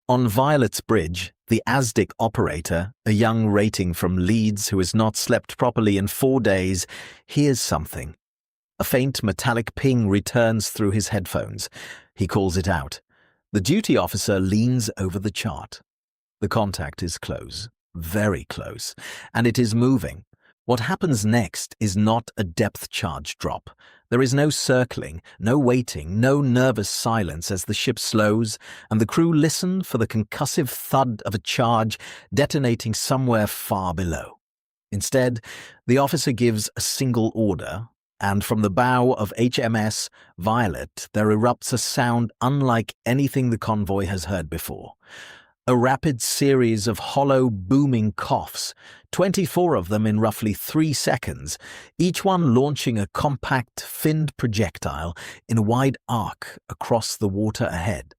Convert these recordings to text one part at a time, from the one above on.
On Violet's bridge, the ASDIC operator, a young rating from Leeds who has not slept properly in 4 days, hears something. A faint metallic ping returns through his headphones. He calls it out. The duty officer leans over the chart. The contact is close, very close, and it is moving. What happens next is not a depth charge drop. There is no circling, no waiting, no nervous silence as the ship slows, and the crew listen for the concussive thud of a charge detonating somewhere far below. Instead, the officer gives a single order, and from the bow of HMS Violet there erupts a sound unlike anything the convoy has heard before. A rapid series of hollow, booming coughs, 24 of them in roughly 3 seconds, each one launching a compact, finned projectile in a wide arc across the water ahead.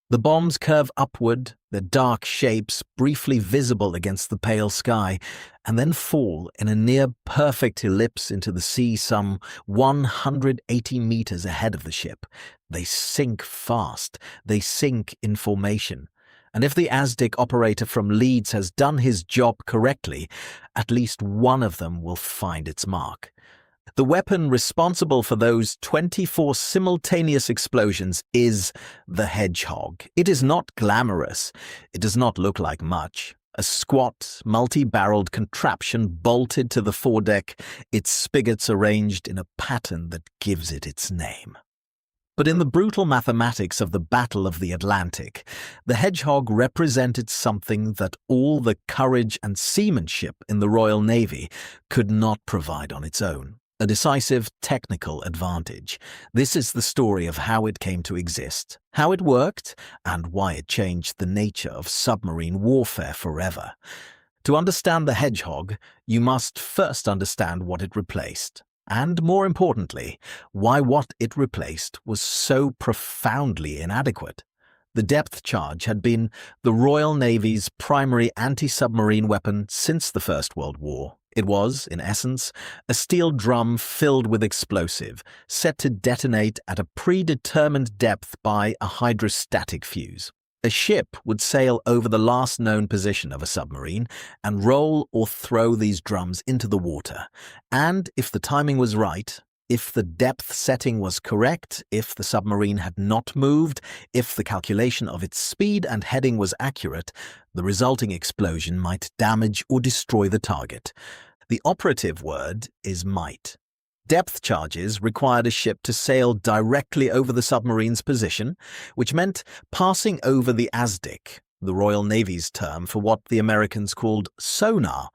The bombs curve upward, their dark shapes briefly visible against the pale sky, and then fall in a near-perfect ellipse into the sea some 180 meters ahead of the ship. They sink fast, they sink in formation. And if the ASDIC operator from Leeds has done his job correctly, at least one of them will find its mark. The weapon responsible for those 24 simultaneous explosions is the Hedgehog. It is not glamorous. It does not look like much. A squat, multi-barreled contraption bolted to the foredeck, its spigots arranged in a pattern that gives it its name. But in the brutal mathematics of the Battle of the Atlantic, the Hedgehog represented something that all the courage and seamanship in the Royal Navy could not provide on its own. A decisive technical advantage. This is the story of how it came to exist, how it worked, and why it changed the nature of submarine warfare forever. To understand the Hedgehog, you must first understand what it replaced. And more importantly, why what it replaced was so profoundly inadequate. The depth charge had been the Royal Navy's primary anti-submarine weapon since the First World War. It was, in essence, a steel drum filled with explosive, set to detonate at a predetermined depth by a hydrostatic fuse. A ship would sail over the last known position of a submarine and roll or throw these drums into the water. And if the timing was right, if the depth setting was correct, if the submarine had not moved, if the calculation of its speed and heading was accurate, the resulting explosion might damage or destroy the target. The operative word is might. Depth charges required a ship to sail directly over the submarine's position, which meant passing over the ASDIC, the Royal Navy's term for what the Americans called sonar,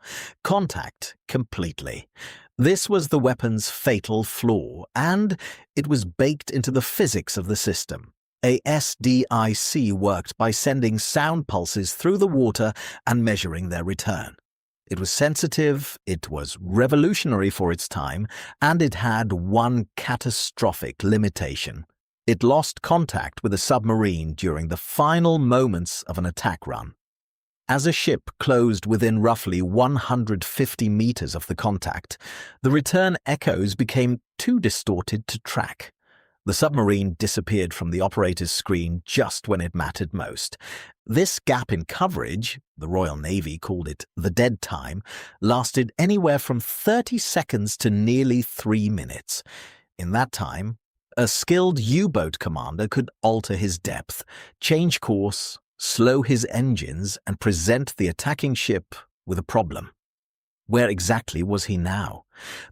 contact completely. This was the weapon's fatal flaw, and it was baked into the physics of the system. A SDIC worked by sending sound pulses through the water and measuring their return. It was sensitive, it was revolutionary for its time, and it had one catastrophic limitation. It lost contact with a submarine during the final moments of an attack run. As a ship closed within roughly 150 meters of the contact, the return echoes became too distorted to track. The submarine disappeared from the operator's screen just when it mattered most. This gap in coverage, the Royal Navy called it the dead time, lasted anywhere from 30 seconds to nearly 3 minutes. In that time, a skilled U-boat commander could alter his depth, change course, slow his engines, and present the attacking ship with a problem. Where exactly was he now?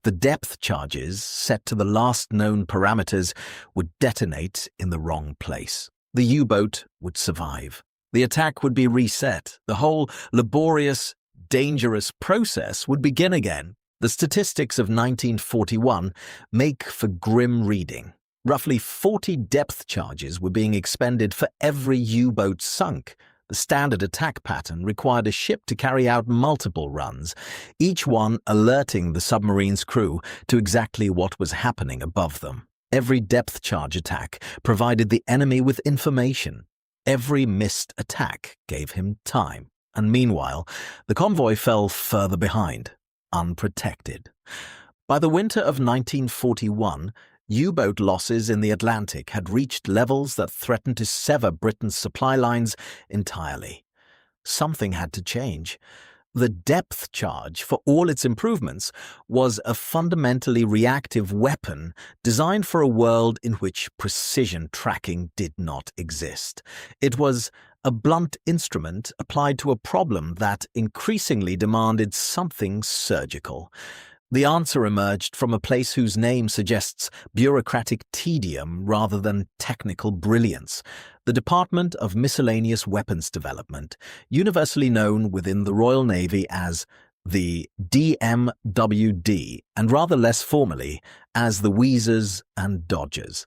The depth charges, set to the last known parameters, would detonate in the wrong place. The U-boat would survive. The attack would be reset. The whole laborious, dangerous process would begin again. The statistics of 1941 make for grim reading. Roughly 40 depth charges were being expended for every U-boat sunk. The standard attack pattern required a ship to carry out multiple runs, each one alerting the submarine's crew to exactly what was happening above them. Every depth charge attack provided the enemy with information. Every missed attack gave him time. And meanwhile, the convoy fell further behind, unprotected. By the winter of 1941, U-boat losses in the Atlantic had reached levels that threatened to sever Britain's supply lines entirely. Something had to change. The depth charge, for all its improvements, was a fundamentally reactive weapon designed for a world in which precision tracking did not exist. It was a blunt instrument applied to a problem that increasingly demanded something surgical. The answer emerged from a place whose name suggests bureaucratic tedium rather than technical brilliance: the Department of Miscellaneous Weapons Development, universally known within the Royal Navy as the DMWD, and rather less formally as the Wheezers and Dodgers.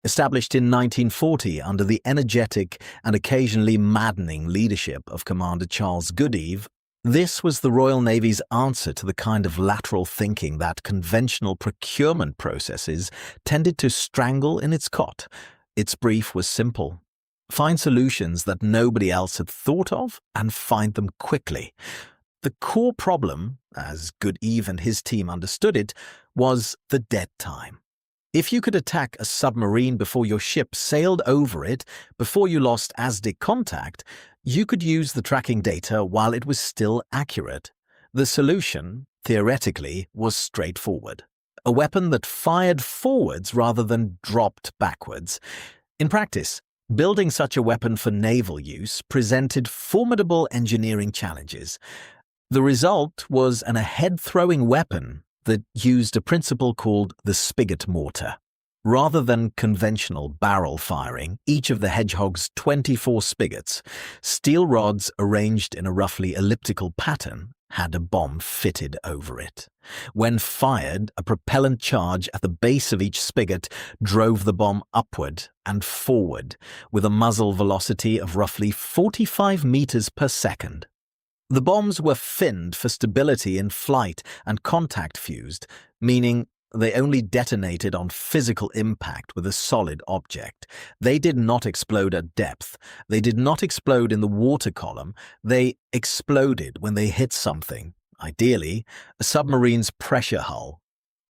Established in 1940 under the energetic and occasionally maddening leadership of Commander Charles Goodeve, this was the Royal Navy's answer to the kind of lateral thinking that conventional procurement processes tended to strangle in its cot. Its brief was simple: find solutions that nobody else had thought of and find them quickly. The core problem, as Goodeve and his team understood it, was the dead time. If you could attack a submarine before your ship sailed over it, before you lost ASDIC contact, you could use the tracking data while it was still accurate. The solution, theoretically, was straightforward: a weapon that fired forwards rather than dropped backwards. In practice, building such a weapon for naval use presented formidable engineering challenges. The result was an ahead-throwing weapon that used a principle called the spigot mortar. Rather than conventional barrel firing, each of the Hedgehog's 24 spigots, steel rods arranged in a roughly elliptical pattern, had a bomb fitted over it. When fired, a propellant charge at the base of each spigot drove the bomb upward and forward with a muzzle velocity of roughly 45 meters per second. The bombs were finned for stability in flight and contact fused, meaning they only detonated on physical impact with a solid object. They did not explode at depth. They did not explode in the water column. They exploded when they hit something, ideally a submarine's pressure hull.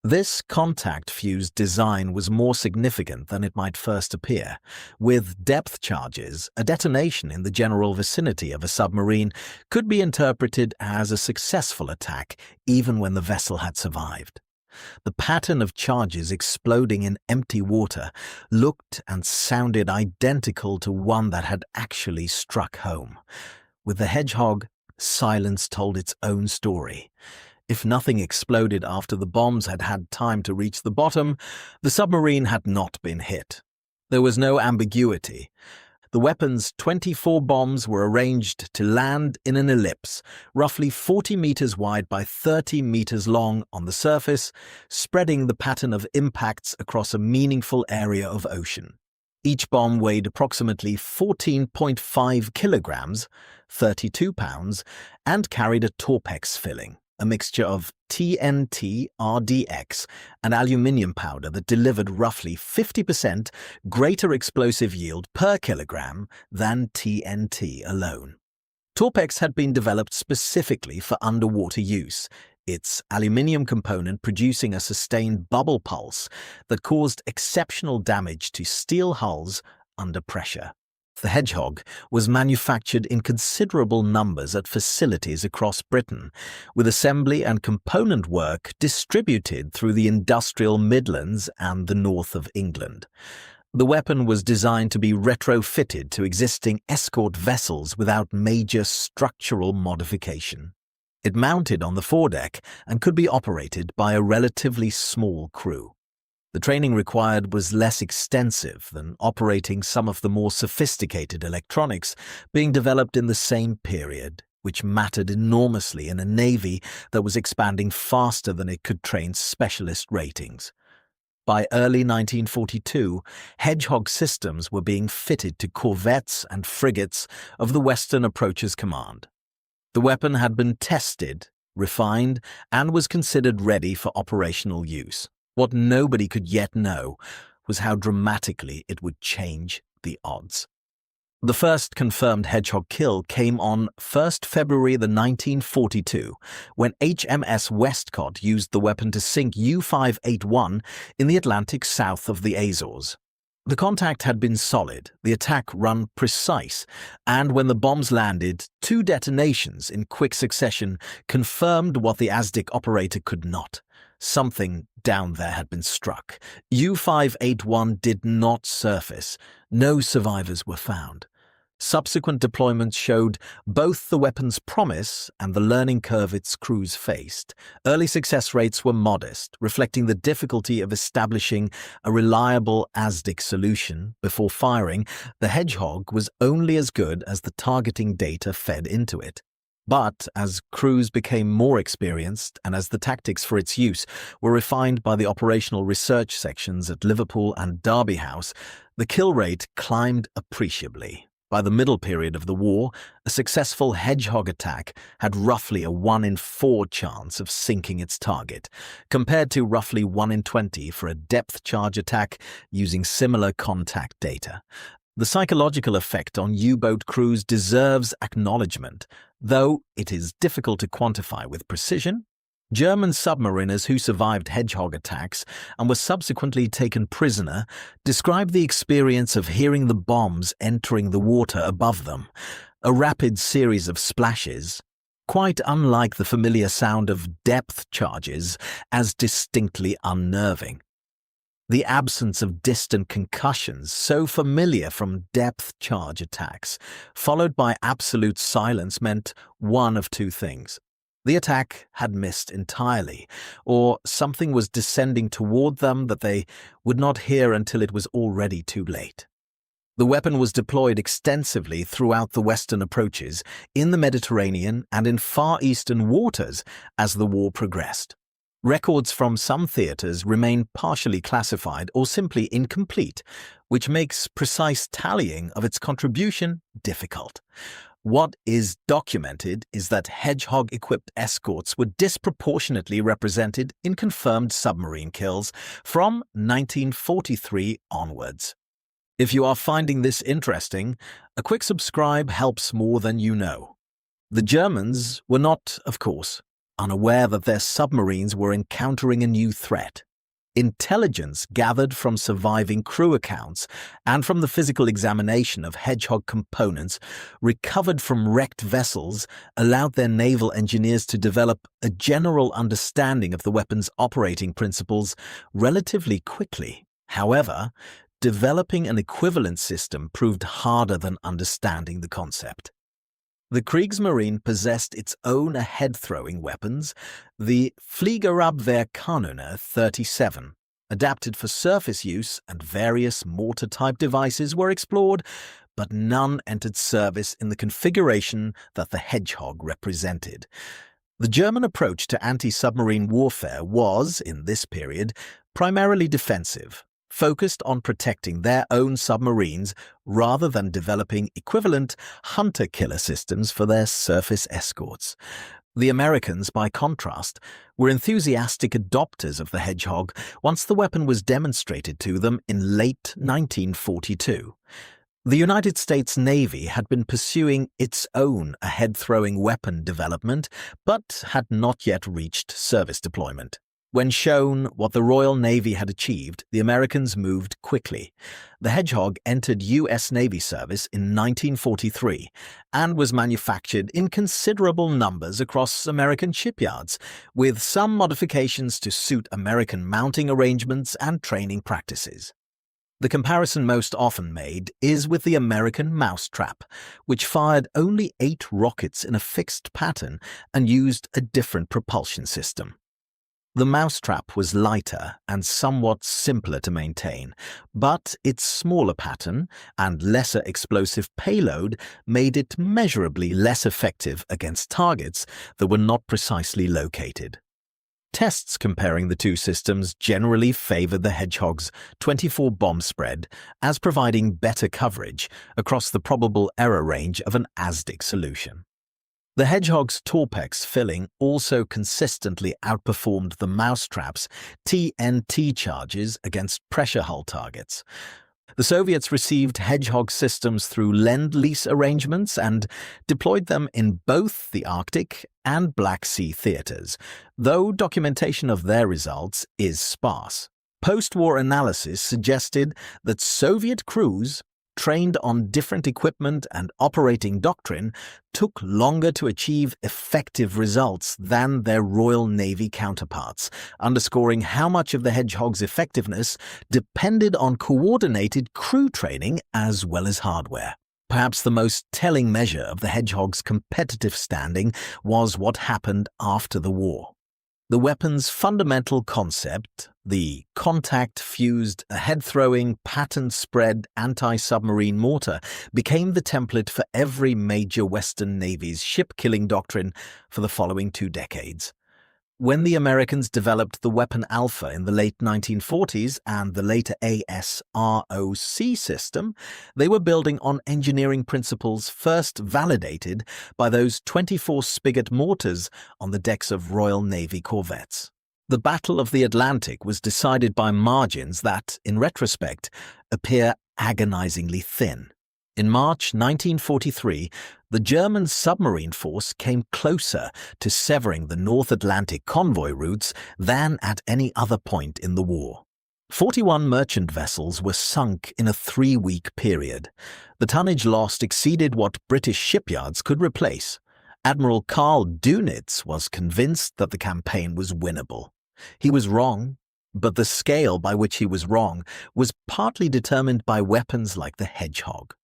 This contact-fused design was more significant than it might first appear. With depth charges, a detonation in the general vicinity of a submarine could be interpreted as a successful attack even when the vessel had survived. The pattern of charges exploding in empty water looked and sounded identical to one that had actually struck home. With the Hedgehog, silence told its own story. If nothing exploded after the bombs had had time to reach the bottom, the submarine had not been hit. There was no ambiguity. The weapon's 24 bombs were arranged to land in an ellipse, roughly 40 meters wide by 30 meters long on the surface, spreading the pattern of impacts across a meaningful area of ocean. Each bomb weighed approximately 14.5 kilograms, 32 pounds, and carried a Torpex filling, a mixture of TNT RDX and aluminium powder that delivered roughly 50% greater explosive yield per kilogram than TNT alone. Torpex had been developed specifically for underwater use, its aluminium component producing a sustained bubble pulse that caused exceptional damage to steel hulls under pressure. The Hedgehog was manufactured in considerable numbers at facilities across Britain, with assembly and component work distributed through the industrial Midlands and the north of England. The weapon was designed to be retrofitted to existing escort vessels without major structural modification. It mounted on the foredeck and could be operated by a relatively small crew. The training required was less extensive than operating some of the more sophisticated electronics being developed in the same period, which mattered enormously in a navy that was expanding faster than it could train specialist ratings. By early 1942, Hedgehog systems were being fitted to corvettes and frigates of the Western Approaches Command. The weapon had been tested, refined, and was considered ready for operational use. What nobody could yet know was how dramatically it would change the odds. The first confirmed Hedgehog kill came on 1st February 1942, when HMS Westcott used the weapon to sink U-581 in the Atlantic south of the Azores. The contact had been solid, the attack run precise, and when the bombs landed, 2 detonations in quick succession confirmed what the ASDIC operator could not. Something down there had been struck. U-581 did not surface. No survivors were found. Subsequent deployments showed both the weapon's promise and the learning curve its crews faced. Early success rates were modest, reflecting the difficulty of establishing a reliable ASDIC solution. Before firing, the Hedgehog was only as good as the targeting data fed into it. But as crews became more experienced and as the tactics for its use were refined by the operational research sections at Liverpool and Derby House, the kill rate climbed appreciably. By the middle period of the war, a successful Hedgehog attack had roughly a 1 in 4 chance of sinking its target, compared to roughly 1 in 20 for a depth charge attack using similar contact data. The psychological effect on U-boat crews deserves acknowledgement, though it is difficult to quantify with precision. German submariners who survived Hedgehog attacks and were subsequently taken prisoner described the experience of hearing the bombs entering the water above them, a rapid series of splashes, quite unlike the familiar sound of depth charges, as distinctly unnerving. The absence of distant concussions, so familiar from depth charge attacks, followed by absolute silence, meant one of 2 things. The attack had missed entirely, or something was descending toward them that they would not hear until it was already too late. The weapon was deployed extensively throughout the western approaches, in the Mediterranean and in Far Eastern waters as the war progressed. Records from some theaters remain partially classified or simply incomplete, which makes precise tallying of its contribution difficult. What is documented is that Hedgehog-equipped escorts were disproportionately represented in confirmed submarine kills from 1943 onwards. If you are finding this interesting, a quick subscribe helps more than you know. The Germans were not, of course, unaware that their submarines were encountering a new threat. Intelligence gathered from surviving crew accounts and from the physical examination of Hedgehog components recovered from wrecked vessels allowed their naval engineers to develop a general understanding of the weapon's operating principles relatively quickly. However, developing an equivalent system proved harder than understanding the concept. The Kriegsmarine possessed its own ahead-throwing weapons, the Fliegerabwehrkanone 37. Adapted for surface use and various mortar-type devices were explored, but none entered service in the configuration that the Hedgehog represented. The German approach to anti-submarine warfare was, in this period, primarily defensive, focused on protecting their own submarines rather than developing equivalent hunter-killer systems for their surface escorts. The Americans, by contrast, were enthusiastic adopters of the Hedgehog once the weapon was demonstrated to them in late 1942. The United States Navy had been pursuing its own ahead-throwing weapon development, but had not yet reached service deployment. When shown what the Royal Navy had achieved, the Americans moved quickly. The Hedgehog entered U.S. Navy service in 1943 and was manufactured in considerable numbers across American shipyards, with some modifications to suit American mounting arrangements and training practices. The comparison most often made is with the American mousetrap, which fired only 8 rockets in a fixed pattern and used a different propulsion system. The mousetrap was lighter and somewhat simpler to maintain, but its smaller pattern and lesser explosive payload made it measurably less effective against targets that were not precisely located. Tests comparing the 2 systems generally favored the Hedgehog's 24 bomb spread as providing better coverage across the probable error range of an ASDIC solution. The Hedgehog's Torpex filling also consistently outperformed the mousetrap's TNT charges against pressure hull targets. The Soviets received Hedgehog systems through lend-lease arrangements and deployed them in both the Arctic and Black Sea theaters, though documentation of their results is sparse. Post-war analysis suggested that Soviet crews, trained on different equipment and operating doctrine, took longer to achieve effective results than their Royal Navy counterparts, underscoring how much of the Hedgehog's effectiveness depended on coordinated crew training as well as hardware. Perhaps the most telling measure of the Hedgehog's competitive standing was what happened after the war. The weapon's fundamental concept, the contact-fused, head-throwing, pattern-spread anti-submarine mortar, became the template for every major Western Navy's ship-killing doctrine for the following 2 decades. When the Americans developed the Weapon Alpha in the late 1940s and the later ASROC system, they were building on engineering principles first validated by those 24-spigot mortars on the decks of Royal Navy corvettes. The Battle of the Atlantic was decided by margins that, in retrospect, appear agonizingly thin. In March 1943, the German submarine force came closer to severing the North Atlantic convoy routes than at any other point in the war. 41 merchant vessels were sunk in a 3-week period. The tonnage lost exceeded what British shipyards could replace. Admiral Karl Dönitz was convinced that the campaign was winnable. He was wrong, but the scale by which he was wrong was partly determined by weapons like the Hedgehog.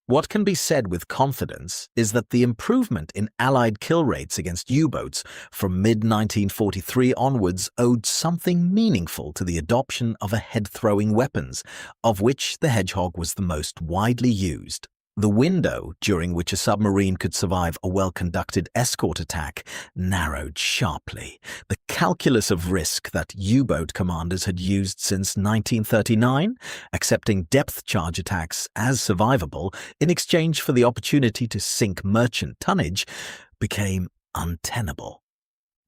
What can be said with confidence is that the improvement in Allied kill rates against U-boats from mid-1943 onwards owed something meaningful to the adoption of head-throwing weapons, of which the Hedgehog was the most widely used. The window during which a submarine could survive a well-conducted escort attack narrowed sharply. The calculus of risk that U-boat commanders had used since 1939, accepting depth charge attacks as survivable in exchange for the opportunity to sink merchant tonnage, became untenable.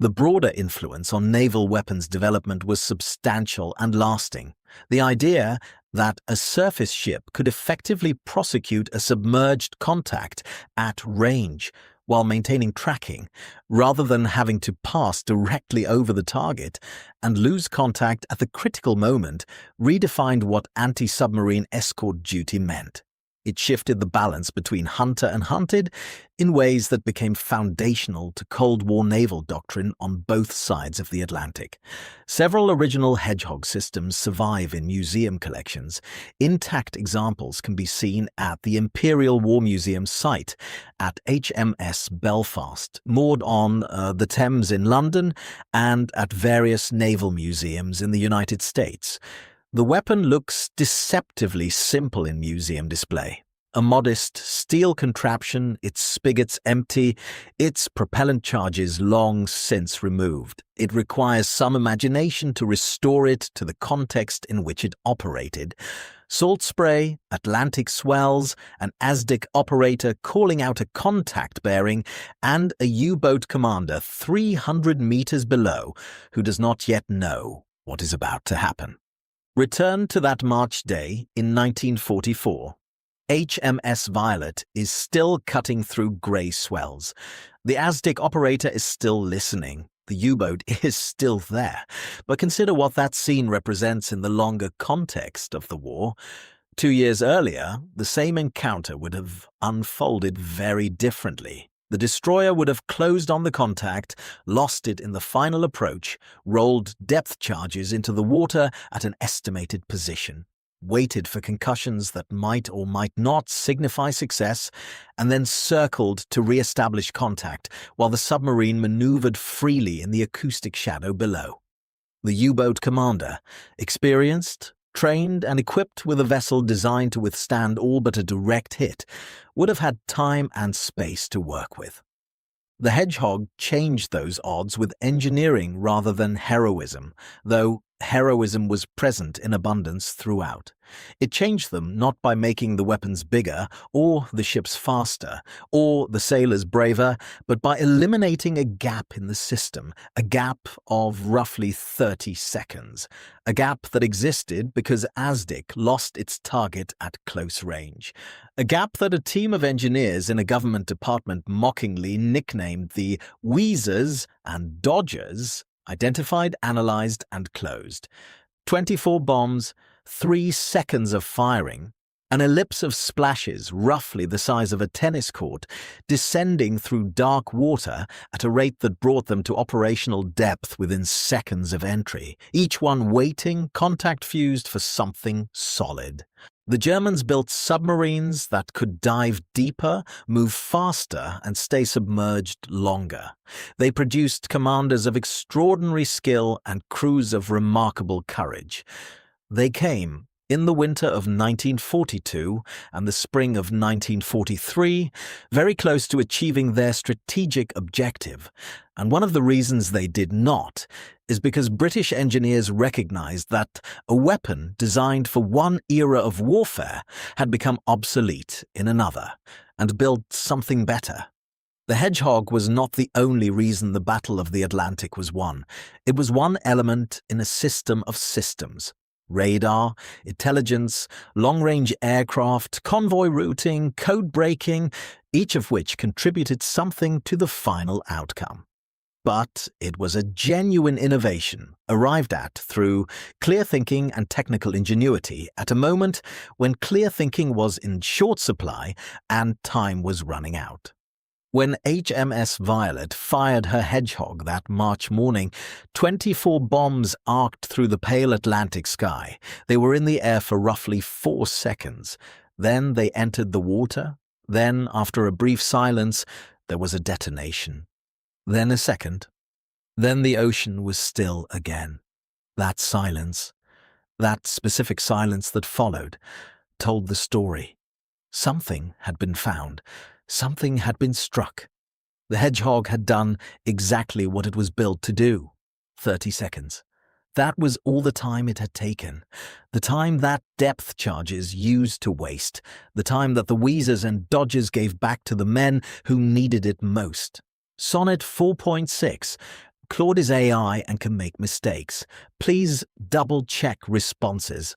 The broader influence on naval weapons development was substantial and lasting. The idea that a surface ship could effectively prosecute a submerged contact at range while maintaining tracking, rather than having to pass directly over the target and lose contact at the critical moment, redefined what anti-submarine escort duty meant. It shifted the balance between hunter and hunted in ways that became foundational to Cold War naval doctrine on both sides of the Atlantic. Several original Hedgehog systems survive in museum collections. Intact examples can be seen at the Imperial War Museum site at HMS Belfast, moored on the Thames in London, and at various naval museums in the United States. The weapon looks deceptively simple in museum display. A modest steel contraption, its spigots empty, its propellant charges long since removed. It requires some imagination to restore it to the context in which it operated. Salt spray, Atlantic swells, an ASDIC operator calling out a contact bearing, and a U-boat commander 300 meters below who does not yet know what is about to happen. Return to that March day in 1944. HMS Violet is still cutting through grey swells. The ASDIC operator is still listening. The U-boat is still there. But consider what that scene represents in the longer context of the war. 2 years earlier, the same encounter would have unfolded very differently. The destroyer would have closed on the contact, lost it in the final approach, rolled depth charges into the water at an estimated position, waited for concussions that might or might not signify success, and then circled to re-establish contact while the submarine maneuvered freely in the acoustic shadow below. The U-boat commander, experienced, trained and equipped with a vessel designed to withstand all but a direct hit, would have had time and space to work with. The Hedgehog changed those odds with engineering rather than heroism, though Heroism was present in abundance throughout. It changed them not by making the weapons bigger, or the ships faster, or the sailors braver, but by eliminating a gap in the system, a gap of roughly 30 seconds. A gap that existed because ASDIC lost its target at close range. A gap that a team of engineers in a government department mockingly nicknamed the Weasers and Dodgers identified, analyzed, and closed. 24 bombs, 3 seconds of firing, an ellipse of splashes roughly the size of a tennis court, descending through dark water at a rate that brought them to operational depth within seconds of entry, each one waiting, contact-fused for something solid. The Germans built submarines that could dive deeper, move faster, and stay submerged longer. They produced commanders of extraordinary skill and crews of remarkable courage. They came in the winter of 1942 and the spring of 1943, very close to achieving their strategic objective. And one of the reasons they did not is because British engineers recognized that a weapon designed for one era of warfare had become obsolete in another, and built something better. The Hedgehog was not the only reason the Battle of the Atlantic was won. It was one element in a system of systems. Radar, intelligence, long-range aircraft, convoy routing, code breaking, each of which contributed something to the final outcome. But it was a genuine innovation, arrived at through clear thinking and technical ingenuity at a moment when clear thinking was in short supply and time was running out. When HMS Violet fired her Hedgehog that March morning, 24 bombs arced through the pale Atlantic sky. They were in the air for roughly 4 seconds. Then they entered the water. Then, after a brief silence, there was a detonation. Then a second. Then the ocean was still again. That silence, that specific silence that followed, told the story. Something had been found. Something had been struck. The Hedgehog had done exactly what it was built to do. 30 seconds. That was all the time it had taken. The time that depth charges used to waste. The time that the Weasers and Dodgers gave back to the men who needed it most. Sonnet 4.6. Claude is AI and can make mistakes. Please double-check responses.